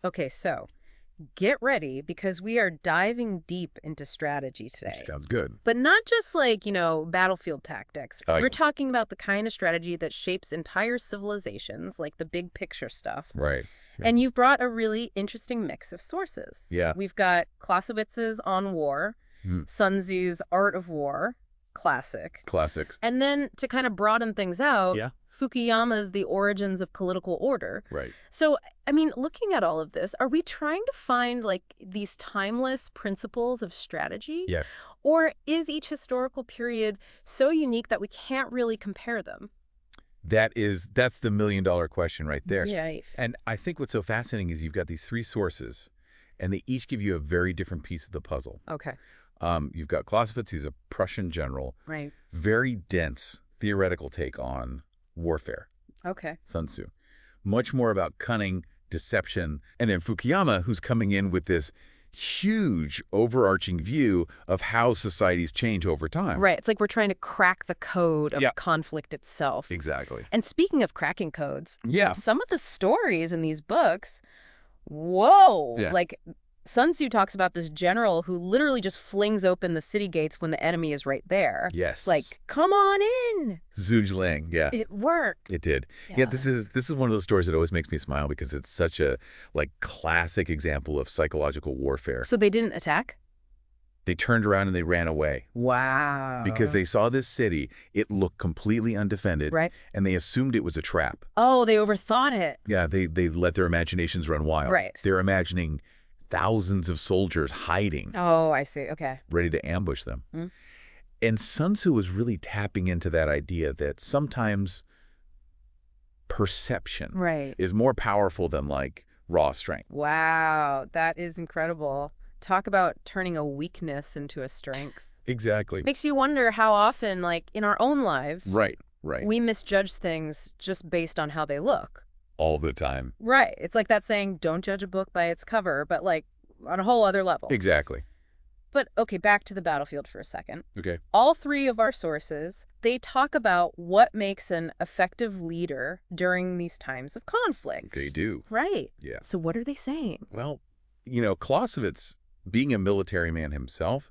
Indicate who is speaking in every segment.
Speaker 1: Okay, so get ready because we are diving deep into strategy today.
Speaker 2: Sounds good.
Speaker 1: But not just like, battlefield tactics.
Speaker 2: Oh,
Speaker 1: We're talking about the kind of strategy that shapes entire civilizations, like the big picture stuff.
Speaker 2: Right. Yeah.
Speaker 1: And you've brought a really interesting mix of sources.
Speaker 2: Yeah.
Speaker 1: We've got Clausewitz's On War, Sun Tzu's Art of War, classics. And then to kind of broaden things out, Fukuyama's The Origins of Political Order.
Speaker 2: Right.
Speaker 1: So, looking at all of this, are we trying to find, these timeless principles of strategy?
Speaker 2: Yeah.
Speaker 1: Or is each historical period so unique that we can't really compare them?
Speaker 2: That's the million-dollar question right there.
Speaker 1: Yeah.
Speaker 2: And I think what's so fascinating is you've got these three sources, and they each give you a very different piece of the puzzle.
Speaker 1: Okay.
Speaker 2: You've got Clausewitz, he's a Prussian general.
Speaker 1: Right.
Speaker 2: Very dense theoretical take on warfare.
Speaker 1: Okay.
Speaker 2: Sun Tzu. Much more about cunning, deception. And then Fukuyama, who's coming in with this huge overarching view of how societies change over time.
Speaker 1: Right. It's like we're trying to crack the code of conflict itself.
Speaker 2: Exactly.
Speaker 1: And speaking of cracking codes,
Speaker 2: Yeah.
Speaker 1: some of the stories in these books, whoa!
Speaker 2: Yeah.
Speaker 1: Like Sun Tzu talks about this general who literally just flings open the city gates when the enemy is right there.
Speaker 2: Yes.
Speaker 1: Like, come on in.
Speaker 2: Zhuge yeah.
Speaker 1: It worked.
Speaker 2: It did. Yeah, this is one of those stories that always makes me smile because it's such a classic example of psychological warfare.
Speaker 1: So they didn't attack?
Speaker 2: They turned around and they ran away.
Speaker 1: Wow.
Speaker 2: Because they saw this city, it looked completely undefended,
Speaker 1: right?
Speaker 2: And they assumed it was a trap.
Speaker 1: Oh, they overthought it.
Speaker 2: Yeah, they let their imaginations run wild.
Speaker 1: Right.
Speaker 2: They're imagining thousands of soldiers hiding.
Speaker 1: Oh, I see. Okay.
Speaker 2: Ready to ambush them.
Speaker 1: Mm.
Speaker 2: And Sun Tzu was really tapping into that idea that sometimes perception is more powerful than raw strength.
Speaker 1: Wow, that is incredible. Talk about turning a weakness into a strength.
Speaker 2: Exactly.
Speaker 1: Makes you wonder how often, in our own lives,
Speaker 2: right,
Speaker 1: we misjudge things just based on how they look.
Speaker 2: All the time.
Speaker 1: Right. It's like that saying, don't judge a book by its cover, but on a whole other level.
Speaker 2: Exactly.
Speaker 1: But okay, back to the battlefield for a second.
Speaker 2: Okay.
Speaker 1: All three of our sources, they talk about what makes an effective leader during these times of conflict.
Speaker 2: They do.
Speaker 1: Right.
Speaker 2: Yeah.
Speaker 1: So what are they saying?
Speaker 2: Well, Clausewitz, being a military man himself,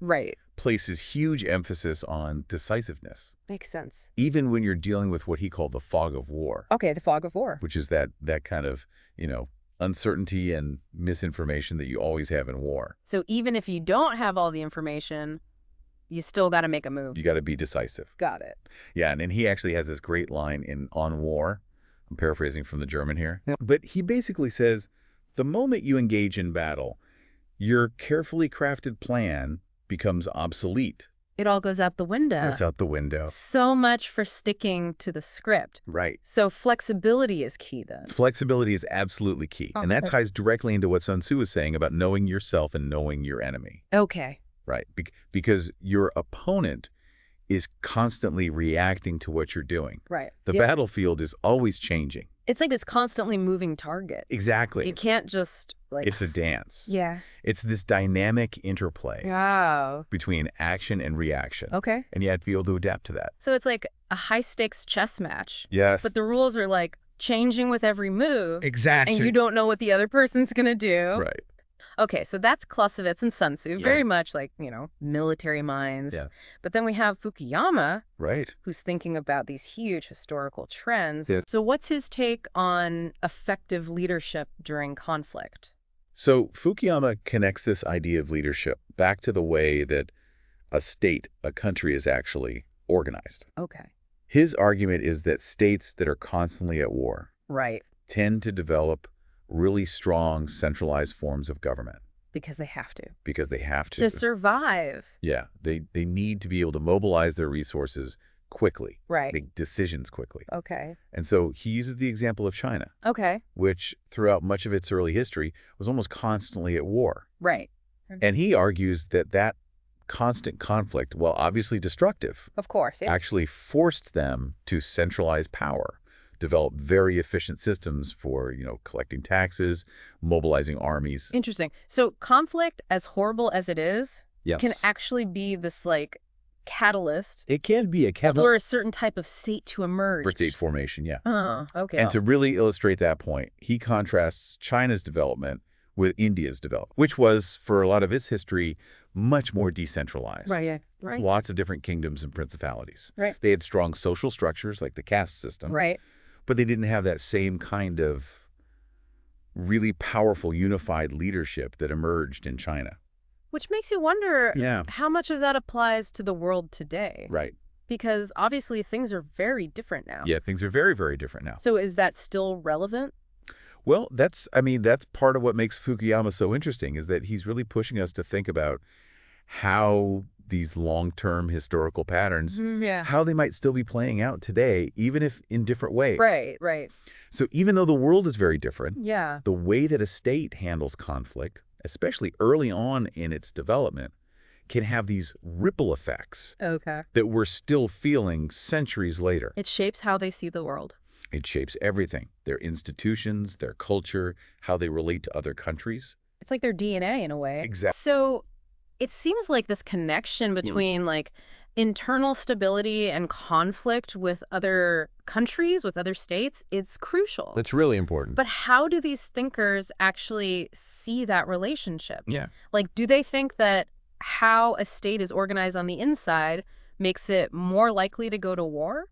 Speaker 2: places huge emphasis on decisiveness.
Speaker 1: Makes sense.
Speaker 2: Even when you're dealing with what he called the fog of war.
Speaker 1: Okay, the fog of war.
Speaker 2: Which is that kind of, uncertainty and misinformation that you always have in war.
Speaker 1: So even if you don't have all the information, you still got to make a move.
Speaker 2: You got to be decisive.
Speaker 1: Got it.
Speaker 2: Yeah, and he actually has this great line in On War. I'm paraphrasing from the German here. Yeah. But he basically says, the moment you engage in battle, your carefully crafted plan becomes obsolete.
Speaker 1: It all goes out the window.
Speaker 2: It's out the window.
Speaker 1: So much for sticking to the script.
Speaker 2: Right.
Speaker 1: So flexibility is key then.
Speaker 2: Flexibility is absolutely key. And that ties directly into what Sun Tzu was saying about knowing yourself and knowing your enemy.
Speaker 1: Okay.
Speaker 2: Right. Because your opponent is constantly reacting to what you're doing.
Speaker 1: Right.
Speaker 2: The battlefield is always changing.
Speaker 1: It's like this constantly moving target.
Speaker 2: Exactly.
Speaker 1: You can't just
Speaker 2: It's a dance.
Speaker 1: Yeah.
Speaker 2: It's this dynamic interplay.
Speaker 1: Wow.
Speaker 2: Between action and reaction.
Speaker 1: Okay.
Speaker 2: And you have to be able to adapt to that.
Speaker 1: So it's like a high-stakes chess match.
Speaker 2: Yes.
Speaker 1: But the rules are changing with every move.
Speaker 2: Exactly.
Speaker 1: And you don't know what the other person's going to do.
Speaker 2: Right.
Speaker 1: Okay, so that's Clausewitz and Sun Tzu, very much military minds.
Speaker 2: Yeah.
Speaker 1: But then we have Fukuyama,
Speaker 2: right,
Speaker 1: who's thinking about these huge historical trends.
Speaker 2: Yeah.
Speaker 1: So what's his take on effective leadership during conflict?
Speaker 2: So Fukuyama connects this idea of leadership back to the way that a state, a country is actually organized.
Speaker 1: Okay.
Speaker 2: His argument is that states that are constantly at war tend to develop really strong centralized forms of government.
Speaker 1: Because they have to.
Speaker 2: Because they have to.
Speaker 1: To survive.
Speaker 2: Yeah. They need to be able to mobilize their resources quickly.
Speaker 1: Right.
Speaker 2: Make decisions quickly.
Speaker 1: Okay.
Speaker 2: And so he uses the example of China.
Speaker 1: Okay.
Speaker 2: Which throughout much of its early history was almost constantly at war.
Speaker 1: Right.
Speaker 2: And he argues that constant conflict, while obviously destructive,
Speaker 1: of course,
Speaker 2: actually forced them to centralize power. Develop very efficient systems for, collecting taxes, mobilizing armies.
Speaker 1: Interesting. So conflict, as horrible as it is, can actually be this catalyst.
Speaker 2: It can be a catalyst.
Speaker 1: For a certain type of state to emerge.
Speaker 2: For state formation, yeah.
Speaker 1: Oh, okay.
Speaker 2: And to really illustrate that point, he contrasts China's development with India's development, which was, for a lot of its history, much more decentralized.
Speaker 1: Right, yeah. Right.
Speaker 2: Lots of different kingdoms and principalities.
Speaker 1: Right.
Speaker 2: They had strong social structures, like the caste system.
Speaker 1: Right.
Speaker 2: But they didn't have that same kind of really powerful, unified leadership that emerged in China.
Speaker 1: Which makes you wonder how much of that applies to the world today.
Speaker 2: Right.
Speaker 1: Because obviously things are very different now.
Speaker 2: Yeah, things are very, very different now.
Speaker 1: So is that still relevant?
Speaker 2: Well, that's part of what makes Fukuyama so interesting, is that he's really pushing us to think about how these long-term historical patterns, how they might still be playing out today, even if in different ways.
Speaker 1: Right, right.
Speaker 2: So even though the world is very different,
Speaker 1: the
Speaker 2: way that a state handles conflict, especially early on in its development, can have these ripple effects that we're still feeling centuries later.
Speaker 1: It shapes how they see the world.
Speaker 2: It shapes everything, their institutions, their culture, how they relate to other countries.
Speaker 1: It's like their DNA in a way.
Speaker 2: Exactly.
Speaker 1: So it seems like this connection between like internal stability and conflict with other countries, with other states, it's crucial.
Speaker 3: That's really important.
Speaker 1: But how do these thinkers actually see that relationship?
Speaker 2: Yeah.
Speaker 1: Like, do they think that how a state is organized on the inside makes it more likely to go to war?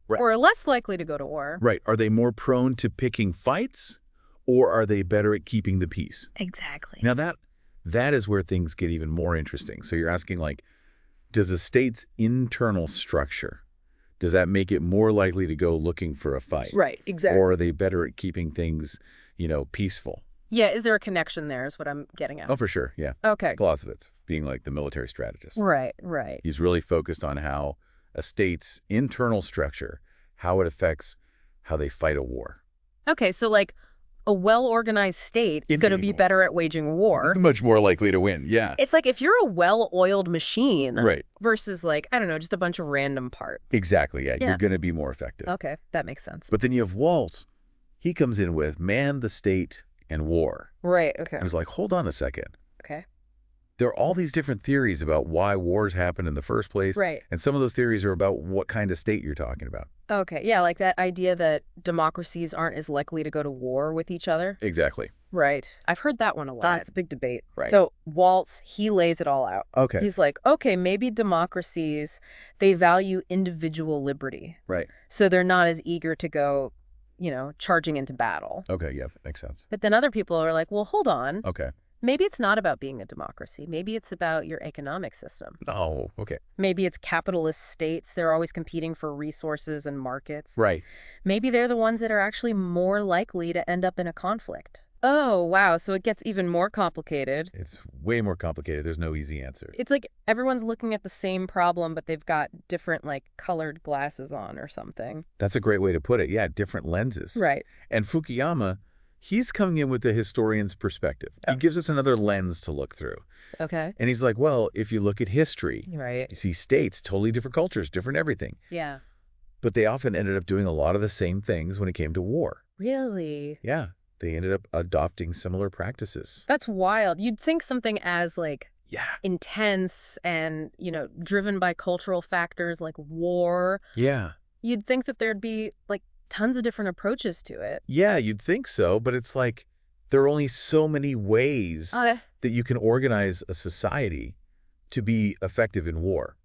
Speaker 2: Right.
Speaker 1: Or less likely to go to war?
Speaker 2: Right. Are they more prone to picking fights, or are they better at keeping the peace?
Speaker 1: Exactly.
Speaker 2: Now that is where things get even more interesting. So you're asking, like, does a state's internal structure, does that make it more likely to go looking for a fight?
Speaker 1: Right, exactly.
Speaker 2: Or are they better at keeping things, peaceful?
Speaker 1: Yeah, is there a connection there is what I'm getting at.
Speaker 2: Oh, for sure, yeah.
Speaker 1: Okay.
Speaker 2: Clausewitz, being like the military strategist.
Speaker 1: Right, right.
Speaker 2: He's really focused on how a state's internal structure, how it affects how they fight a war.
Speaker 1: Okay, so like a well-organized state is going to be better at waging war.
Speaker 2: It's much more likely to win, yeah.
Speaker 1: It's like if you're a well-oiled machine
Speaker 2: Right.
Speaker 1: versus like, I don't know, just a bunch of random parts.
Speaker 2: Exactly, yeah. You're going to be more effective.
Speaker 1: Okay, that makes sense.
Speaker 2: But then you have Waltz. He comes in with man, the state, and war.
Speaker 1: Right, okay.
Speaker 2: I was like, hold on a second.
Speaker 1: Okay.
Speaker 2: There are all these different theories about why wars happen in the first place.
Speaker 1: Right.
Speaker 2: And some of those theories are about what kind of state you're talking about.
Speaker 1: Okay, yeah, like that idea that democracies aren't as likely to go to war with each other.
Speaker 2: Exactly.
Speaker 1: Right. I've heard that one a lot. That's a big debate.
Speaker 2: Right.
Speaker 1: So Waltz, he lays it all out.
Speaker 2: Okay.
Speaker 1: He's like, okay, maybe democracies, they value individual liberty.
Speaker 2: Right.
Speaker 1: So they're not as eager to go, charging into battle.
Speaker 2: Okay, yeah, makes sense.
Speaker 1: But then other people are like, well, hold on.
Speaker 2: Okay.
Speaker 1: Maybe it's not about being a democracy. Maybe it's about your economic system.
Speaker 2: Oh, okay.
Speaker 1: Maybe it's capitalist states. They're always competing for resources and markets.
Speaker 2: Right.
Speaker 1: Maybe they're the ones that are actually more likely to end up in a conflict. Oh, wow. So it gets even more complicated.
Speaker 2: It's way more complicated. There's no easy answer.
Speaker 1: It's like everyone's looking at the same problem, but they've got different, like, colored glasses on or something.
Speaker 2: That's a great way to put it. Yeah, different lenses.
Speaker 1: Right.
Speaker 2: And Fukuyama, he's coming in with the historian's perspective. He gives us another lens to look through.
Speaker 1: Okay.
Speaker 2: And he's like, well, if you look at history,
Speaker 1: right,
Speaker 2: you see states, totally different cultures, different everything.
Speaker 1: Yeah.
Speaker 2: But they often ended up doing a lot of the same things when it came to war.
Speaker 1: Really?
Speaker 2: Yeah. They ended up adopting similar practices.
Speaker 1: That's wild. You'd think something as, like,
Speaker 2: yeah,
Speaker 1: intense and, driven by cultural factors like war.
Speaker 2: Yeah.
Speaker 1: You'd think that there'd be, like, tons of different approaches to it.
Speaker 2: Yeah, you'd think so, but it's like there are only so many ways that you can organize a society to be effective in war.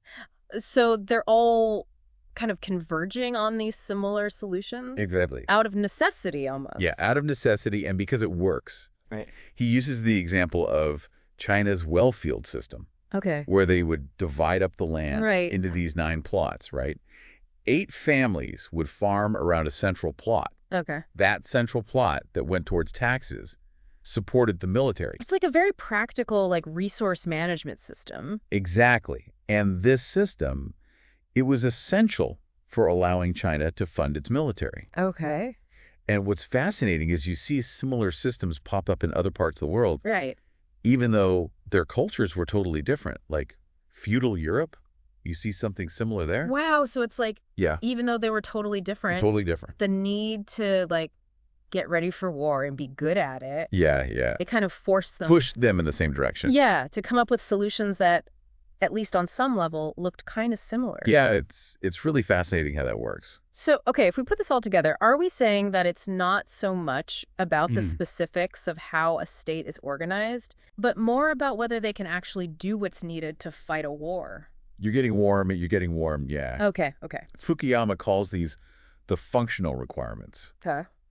Speaker 1: So they're all kind of converging on these similar solutions?
Speaker 2: Exactly.
Speaker 1: Out of necessity, almost.
Speaker 2: Yeah, out of necessity and because it works.
Speaker 1: Right.
Speaker 2: He uses the example of China's well field system.
Speaker 1: Okay.
Speaker 2: Where they would divide up the land into these 9 plots, right? 8 families would farm around a central plot.
Speaker 1: Okay.
Speaker 2: That central plot that went towards taxes supported the military.
Speaker 1: It's like a very practical, like, resource management system.
Speaker 2: Exactly. And this system, it was essential for allowing China to fund its military.
Speaker 1: Okay.
Speaker 2: And what's fascinating is you see similar systems pop up in other parts of the world.
Speaker 1: Right.
Speaker 2: Even though their cultures were totally different. Like feudal Europe, you see something similar there.
Speaker 1: Wow. So it's like,
Speaker 2: yeah,
Speaker 1: even though they were totally different, the need to, like, get ready for war and be good at it.
Speaker 2: Yeah.
Speaker 1: It kind of forced them.
Speaker 2: Pushed them in the same direction.
Speaker 1: Yeah. To come up with solutions that at least on some level, looked kind of similar.
Speaker 2: Yeah, it's really fascinating how that works.
Speaker 1: So, okay, if we put this all together, are we saying that it's not so much about the specifics of how a state is organized, but more about whether they can actually do what's needed to fight a war?
Speaker 2: You're getting warm, yeah.
Speaker 1: Okay.
Speaker 2: Fukuyama calls these the functional requirements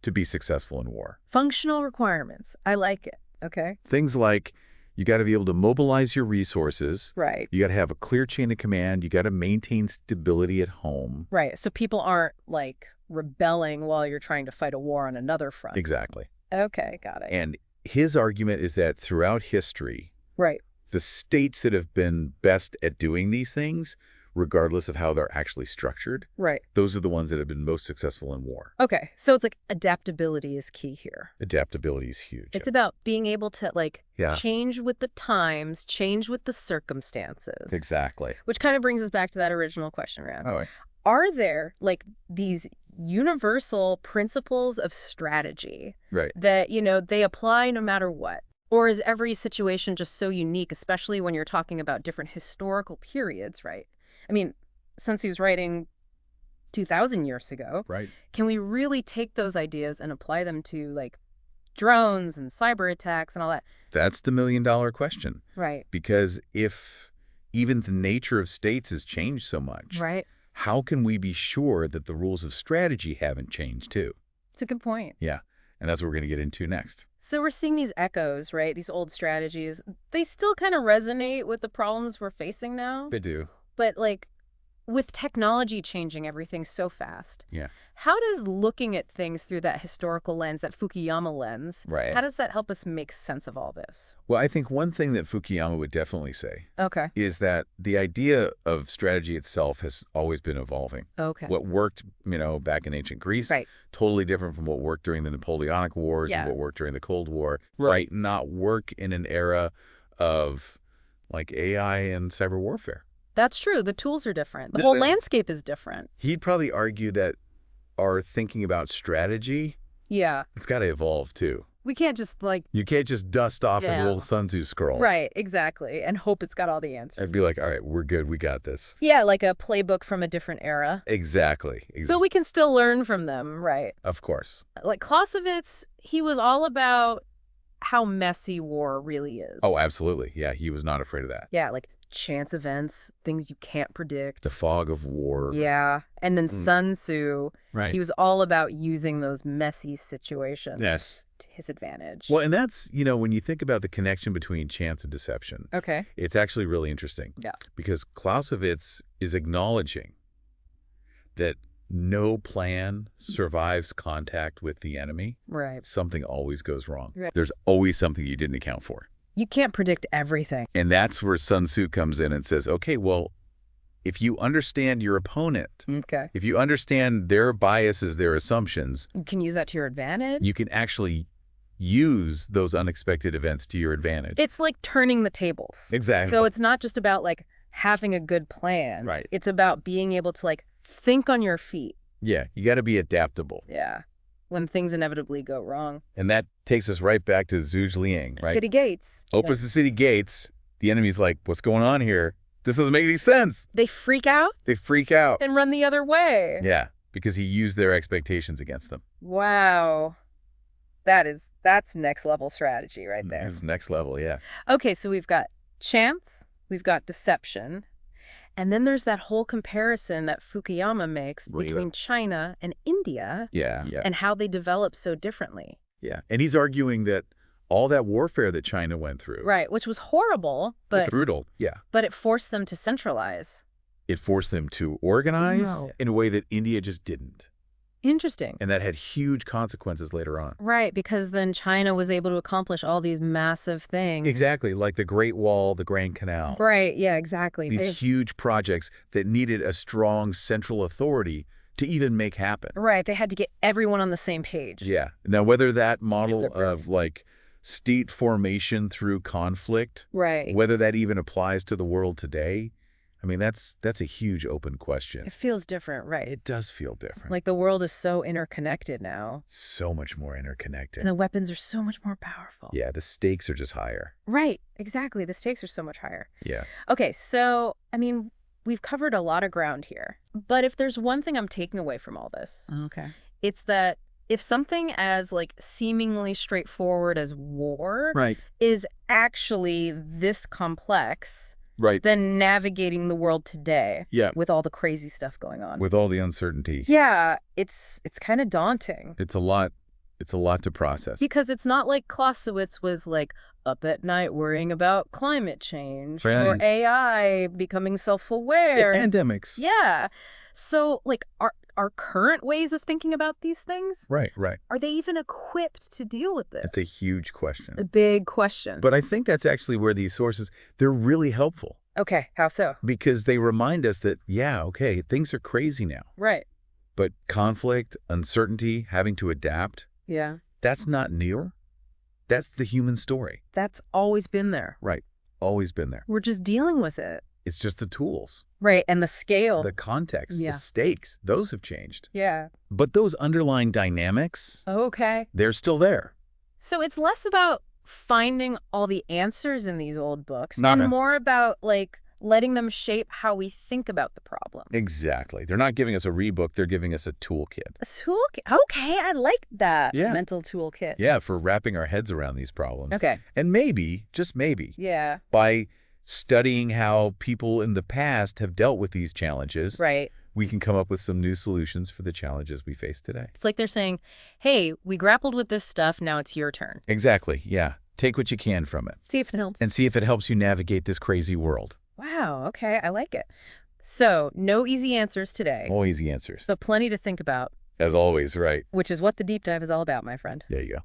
Speaker 2: to be successful in war.
Speaker 1: Functional requirements. I like it. Okay.
Speaker 2: Things like you got to be able to mobilize your resources.
Speaker 1: Right.
Speaker 2: You got to have a clear chain of command. You got to maintain stability at home.
Speaker 1: Right. So people aren't, like, rebelling while you're trying to fight a war on another front.
Speaker 2: Exactly.
Speaker 1: Okay, got it.
Speaker 2: And his argument is that throughout history, the states that have been best at doing these things, regardless of how they're actually structured, those are the ones that have been most successful in war.
Speaker 1: Okay, so it's like adaptability is key here.
Speaker 2: Adaptability is huge.
Speaker 1: It's about being able to, like, change with the times, change with the circumstances.
Speaker 2: Exactly.
Speaker 1: Which kind of brings us back to that original question, Rand.
Speaker 2: Oh,
Speaker 1: Are there, like, these universal principles of strategy that, you know, they apply no matter what? Or is every situation just so unique, especially when you're talking about different historical periods, right? I mean, Sun Tzu's writing 2,000 years ago. Can we really take those ideas and apply them to, like, drones and cyber attacks and all that?
Speaker 2: That's the million-dollar question.
Speaker 1: Right.
Speaker 2: Because if even the nature of states has changed so much, how can we be sure that the rules of strategy haven't changed too?
Speaker 1: It's a good point.
Speaker 2: Yeah. And that's what we're going to get into next.
Speaker 1: So we're seeing these echoes, right? These old strategies. They still kind of resonate with the problems we're facing now.
Speaker 2: They do.
Speaker 1: But, like, with technology changing everything so fast, how does looking at things through that historical lens, that Fukuyama lens, how does that help us make sense of all this?
Speaker 2: Well, I think one thing that Fukuyama would definitely say is that the idea of strategy itself has always been evolving. What worked, you know, back in ancient Greece, totally different from what worked during the Napoleonic Wars and what worked during the Cold War, might not work in an era of, like, AI and cyber warfare.
Speaker 1: That's true. The tools are different. The whole landscape is different.
Speaker 2: He'd probably argue that our thinking about strategy, it's got to evolve too.
Speaker 1: We can't just, like...
Speaker 2: You can't just dust off an old Sun Tzu scroll.
Speaker 1: Right, exactly. And hope it's got all the answers.
Speaker 2: I'd be like, all right, we're good. We got this.
Speaker 1: Yeah, like a playbook from a different era.
Speaker 2: Exactly.
Speaker 1: But we can still learn from them, right?
Speaker 2: Of course.
Speaker 1: Like Clausewitz, he was all about how messy war really is.
Speaker 2: Oh, absolutely. Yeah, he was not afraid of that.
Speaker 1: Yeah, like chance events, things you can't predict.
Speaker 2: The fog of war.
Speaker 1: Yeah. And then Sun Tzu, he was all about using those messy situations to his advantage.
Speaker 2: Well, and that's, you know, when you think about the connection between chance and deception, it's actually really interesting. Yeah. Because Clausewitz is acknowledging that no plan survives contact with the enemy.
Speaker 1: Right.
Speaker 2: Something always goes wrong. There's always something you didn't account for.
Speaker 1: You can't predict everything.
Speaker 2: And that's where Sun Tzu comes in and says, okay, well, if you understand your opponent, if you understand their biases, their assumptions,
Speaker 1: you can use that to your advantage.
Speaker 2: You can actually use those unexpected events to your advantage.
Speaker 1: It's like turning the tables.
Speaker 2: Exactly.
Speaker 1: So it's not just about, like, having a good plan.
Speaker 2: Right.
Speaker 1: It's about being able to, like, think on your feet.
Speaker 2: Yeah, you got to be adaptable.
Speaker 1: Yeah. When things inevitably go wrong.
Speaker 2: And that takes us right back to Zhuge Liang, right?
Speaker 1: City gates.
Speaker 2: Opens the city gates. The enemy's like, what's going on here? This doesn't make any sense.
Speaker 1: They freak out?
Speaker 2: They freak out.
Speaker 1: And run the other way.
Speaker 2: Yeah, because he used their expectations against them.
Speaker 1: Wow. That's next level strategy right there.
Speaker 2: That's next level, yeah.
Speaker 1: Okay, so we've got chance, we've got deception, and then there's that whole comparison that Fukuyama makes between China and India and how they develop so differently.
Speaker 2: Yeah, and he's arguing that all that warfare that China went through.
Speaker 1: Right, which was horrible, but
Speaker 2: brutal,
Speaker 1: but it forced them to centralize.
Speaker 2: It forced them to organize in a way that India just didn't.
Speaker 1: Interesting.
Speaker 2: And that had huge consequences later on.
Speaker 1: Right, because then China was able to accomplish all these massive things.
Speaker 2: Exactly, like the Great Wall, the Grand Canal.
Speaker 1: Right, yeah, exactly.
Speaker 2: These huge projects that needed a strong central authority to even make happen.
Speaker 1: Right, they had to get everyone on the same page.
Speaker 2: Yeah. Now, whether that model of, like, state formation through conflict, whether that even applies to the world today, I mean, that's a huge open question.
Speaker 1: It feels different, right?
Speaker 2: It does feel different.
Speaker 1: Like the world is so interconnected now.
Speaker 2: So much more interconnected.
Speaker 1: And the weapons are so much more powerful.
Speaker 2: Yeah, the stakes are just higher.
Speaker 1: Right, exactly. The stakes are so much higher.
Speaker 2: Yeah.
Speaker 1: Okay, so, I mean, we've covered a lot of ground here. But if there's one thing I'm taking away from all this, it's that if something as, like, seemingly straightforward as war is actually this complex, then navigating the world today with all the crazy stuff going on.
Speaker 2: With all the uncertainty.
Speaker 1: Yeah, it's kind of daunting.
Speaker 2: It's a lot to process.
Speaker 1: Because it's not like Clausewitz was like up at night worrying about climate change or AI becoming self-aware.
Speaker 2: Pandemics.
Speaker 1: Yeah. So, like, our current ways of thinking about these things?
Speaker 2: Right.
Speaker 1: Are they even equipped to deal with this?
Speaker 2: That's a huge question.
Speaker 1: A big question.
Speaker 2: But I think that's actually where these sources, they're really helpful.
Speaker 1: Okay, how so?
Speaker 2: Because they remind us that, things are crazy now.
Speaker 1: Right.
Speaker 2: But conflict, uncertainty, having to adapt, that's not new. That's the human story.
Speaker 1: That's always been there.
Speaker 2: Right. Always been there.
Speaker 1: We're just dealing with it.
Speaker 2: It's just the tools.
Speaker 1: Right, and the scale.
Speaker 2: The context, the stakes, those have changed.
Speaker 1: Yeah.
Speaker 2: But those underlying dynamics, they're still there.
Speaker 1: So it's less about finding all the answers in these old books and more about, like, letting them shape how we think about the problem.
Speaker 2: Exactly. They're not giving us a rebook, they're giving us a toolkit.
Speaker 1: A toolkit? Okay, I like that mental toolkit.
Speaker 2: Yeah, for wrapping our heads around these problems.
Speaker 1: Okay.
Speaker 2: And maybe, just maybe, by studying how people in the past have dealt with these challenges, we can come up with some new solutions for the challenges we face today.
Speaker 1: It's like they're saying, hey, we grappled with this stuff, now it's your turn.
Speaker 2: Exactly, yeah. Take what you can from it.
Speaker 1: See if it helps.
Speaker 2: And see if it helps you navigate this crazy world.
Speaker 1: Wow, okay, I like it. So, no easy answers today.
Speaker 2: No easy answers.
Speaker 1: But plenty to think about.
Speaker 2: As always, right.
Speaker 1: Which is what the deep dive is all about, my friend.
Speaker 2: There you go.